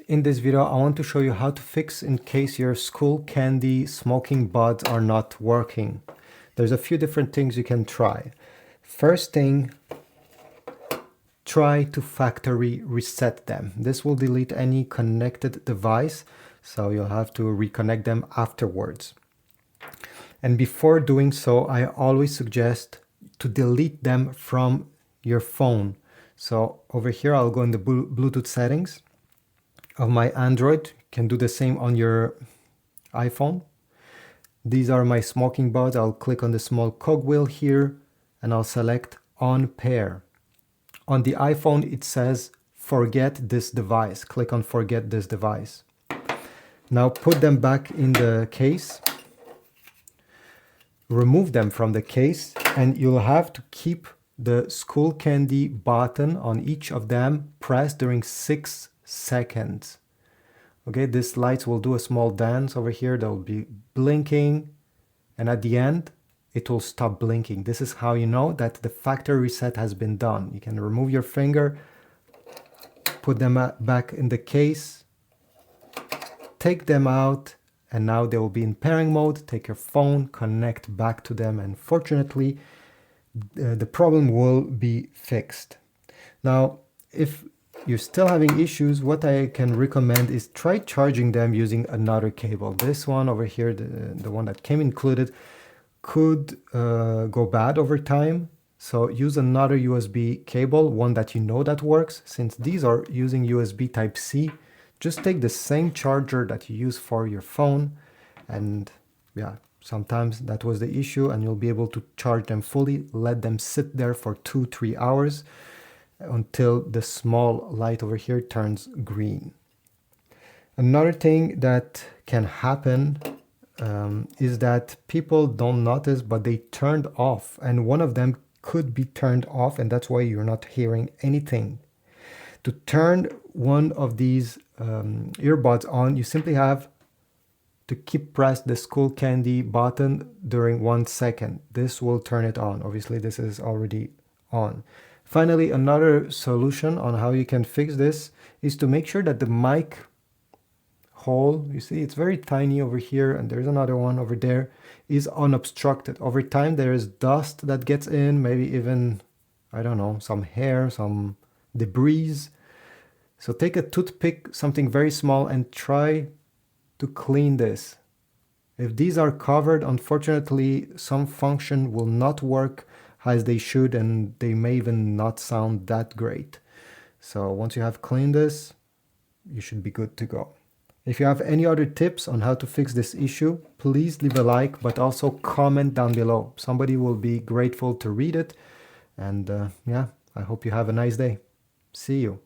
In this video, I want to show you how to fix in case your Skullcandy Smokin Buds are not working. There's a few different things you can try. First thing, try to factory reset them. This will delete any connected device, so you'll have to reconnect them afterwards. And before doing so, I always suggest to delete them from your phone. So over here, I'll go in the Bluetooth settings of my Android. You can do the same on your iPhone. These are my smoking buds. I'll click on the small cogwheel here and I'll select on pair. On the iPhone, it says forget this device. Click on forget this device. Now put them back in the case. Remove them from the case and you'll have to keep the Skullcandy button on each of them pressed during 6 seconds. Okay, these lights will do a small dance over here. They'll be blinking and at the end it will stop blinking. This is how you know that the factory reset has been done. You can remove your finger, put them back in the case, take them out, and now they will be in pairing mode. Take your phone, connect back to them, and fortunately the problem will be fixed. Now if you're still having issues, what I can recommend is try charging them using another cable. This one over here, the one that came included, could go bad over time. So use another USB cable, one that you know that works. Since these are using USB Type-C, just take the same charger that you use for your phone. And yeah, sometimes that was the issue and you'll be able to charge them fully. Let them sit there for 2-3 hours until the small light over here turns green. Another thing that can happen is that people don't notice, but they turned off, and one of them could be turned off, and that's why you're not hearing anything. To turn one of these earbuds on, you simply have to keep press the Skullcandy button during 1 second. This will turn it on. Obviously, this is already on. Finally, another solution on how you can fix this is to make sure that the mic hole, you see it's very tiny over here and there's another one over there, is unobstructed. Over time there is dust that gets in, maybe even, I don't know, some hair, some debris. So take a toothpick, something very small, and try to clean this. If these are covered, unfortunately some function will not work as they should, and they may even not sound that great. So once you have cleaned this, you should be good to go. If you have any other tips on how to fix this issue, please leave a like, but also comment down below. Somebody will be grateful to read it. And yeah, I hope you have a nice day. See you.